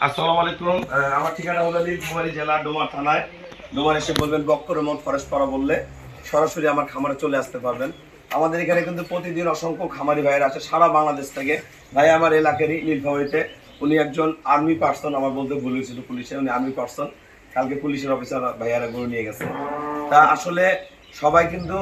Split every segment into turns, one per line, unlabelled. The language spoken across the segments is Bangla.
আসসালামু আলাইকুম। আমার ঠিকানা হলো নীলফামারী জেলা ডোমার থানায়। ডোমার এসে বলবেন বক্কর রহমান ফরেস্ট পাড়া বললে সরাসরি আমার খামারে চলে আসতে পারবেন। আমাদের এখানে কিন্তু প্রতিদিন অসংখ্য খামারি ভাইয়েরা আছে সারা বাংলাদেশ থেকে। ভাই আমার এলাকারই নীলফামারীতে, উনি একজন আর্মি পার্সন, আমার বলতে ভুল হয়েছিল পুলিশে, উনি আর্মি পার্সন। কালকে পুলিশের অফিসার ভাইয়ারা গরু নিয়ে গেছে। তা আসলে সবাই কিন্তু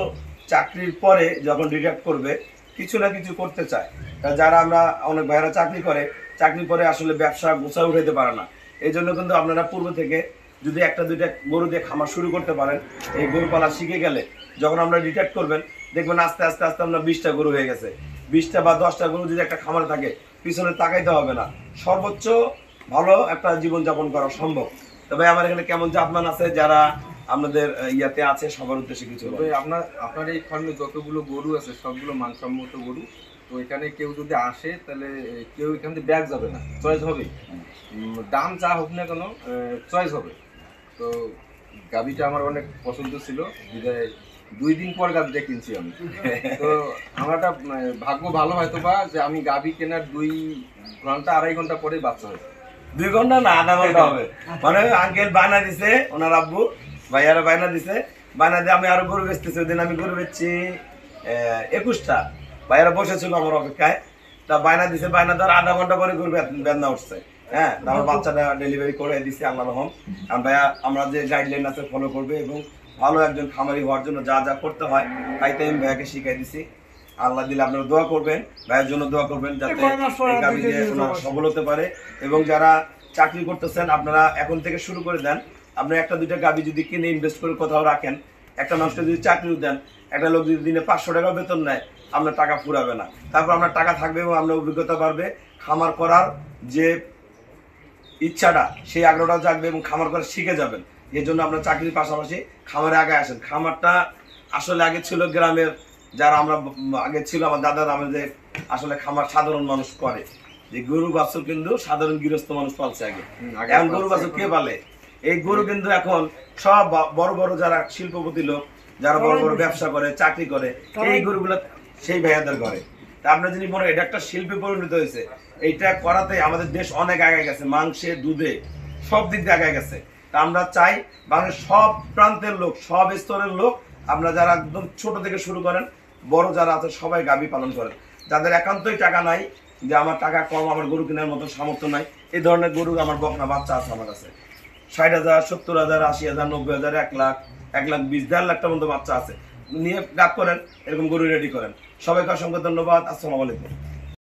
চাকরির পরে যখন রিটায়ার করবে কিছু না কিছু করতে চায়। তা যারা আমরা অনেক ভাইয়েরা চাকরি করে, চাকরির পরে আসলে ব্যবসা গোছায় উঠাইতে পারে না। এই জন্য কিন্তু আপনারা পূর্ব থেকে যদি একটা দুইটা গরু দিয়ে খামার শুরু করতে পারেন, এই গরু পালা শিখে গেলে যখন আমরা রিটায়ার করবেন দেখবেন আস্তে আস্তে আস্তে আমরা 20টা গরু হয়ে গেছে। 20টা বা 10টা গরু যদি একটা খামারে থাকে পিছনে তাকাইতে হবে না, সর্বোচ্চ ভালো একটা জীবনযাপন করা সম্ভব। তবে আমার এখানে কেমন জাতমান আছে যারা আপনাদের ইয়াতে আছে সবার উদ্দেশ্যে কিছু বলবেন?
আপনার এই ফার্মে যতগুলো গরু আছে সবগুলো মানসম্মত গরু। তো এখানে কেউ যদি আসে তাহলে কেউ এখান থেকে ব্যাগ যাবে না, চয়েস হবে। দাম যা হোক না কেন চয়েস হবে। তো গাবিটা আমার অনেক পছন্দ ছিল, বিদায় 2 দিন পর গাবিটা কিনছি আমি। তো আমার একটা ভাগ্য ভালো হয়তো বা যে আমি গাবি কেনার 2 ঘন্টা 2.5 ঘন্টা পরে বাচ্চা হয়।
2 ঘন্টা না, আধা ঘন্টা হবে। মানে আঙ্কেল বায়না দিছে, ওনার আব্বু ভাইয়ারা বায়না দিছে, বায়না দিয়ে আমি আরো গরু বেচতেছি। ওই দিন আমি গরু বেচছি 21টা। ভাইয়ারা বসেছিল আমার অপেক্ষায়। তা বায়না দিছে, বায়না দেওয়ার আধা ঘন্টা পরে গরু বেদনা উঠছে। হ্যাঁ, আমার বাচ্চাটা ডেলিভারি করে দিছি আল্লাহ রহম। কারণ ভাইয়া আমরা যে গাইডলাইন আছে ফলো করবে এবং ভালো একজন খামারি হওয়ার জন্য যা যা করতে হয় তাইতে আমি ভাইয়াকে শিখাই দিছি। আল্লাহ দিলে আপনারা দোয়া করবেন, ভাইয়ের জন্য দোয়া করবেন যাতে এই গাভী দিয়ে ওনারা সফল হতে পারে। এবং যারা চাকরি করতেছেন আপনারা এখন থেকে শুরু করে দেন। আপনার একটা দুইটা গাভী যদি কিনে ইনভেস্ট করে কোথাও রাখেন, একটা মানুষকে যদি চাকরিও দেন, একটা লোক যদি দিনে 500 টাকা বেতন নেয়, আপনার টাকা ফুরাবে না। তারপর আপনার টাকা থাকবে এবং আপনার অভিজ্ঞতা বাড়বে, খামার করার যে ইচ্ছাটা সেই আগ্রহটা জাগবে এবং খামার করা শিখে যাবেন। এর জন্য আপনার চাকরির পাশাপাশি খামারে আগে আসেন। খামারটা আসলে আগে ছিল গ্রামের, যারা আমরা আগে ছিল আমার দাদার আমাদের, আসলে খামার সাধারণ মানুষ করে। যে গরু বাছুর কিন্তু সাধারণ গৃহস্থ মানুষ পালছে আগে। এখন গরু বাছুর কে পালে? এই গরু কিন্তু এখন সব বড় বড় যারা শিল্পপতি লোক, যারা বড় বড় ব্যবসা করে, চাকরি করে, এই গরুগুলো সেই ভাইয়াদের ঘরে। তা আপনার যদি মনে হয় এটা একটা শিল্পে পরিণত হয়েছে, এইটা করাতে আমাদের দেশ অনেক আগে গেছে, মাংসে দুধে সব দিক দিয়ে আগে গেছে। তা আমরা চাই বাংলাদেশের সব প্রান্তের লোক, সব স্তরের লোক, আমরা যারা একদম ছোট থেকে শুরু করেন, বড় যারা আছে সবাই গাভী পালন করেন। যাদের একান্তই টাকা নাই, যে আমার টাকা কম, আমার গরু কেনার মতো সামর্থ্য নাই, এই ধরনের গরু আমার বকনা বাচ্চা আছে আমার কাছে। 60,000, 70,000, 80,000, 90,000, 1 লাখ, 1,20,000, 1.5 লাখটার মতো বাচ্চা আছে। নিয়ে গাপ করেন, এরকম গরু রেডি করেন। সবাইকে অসংখ্য ধন্যবাদ। আসসালামু আলাইকুম।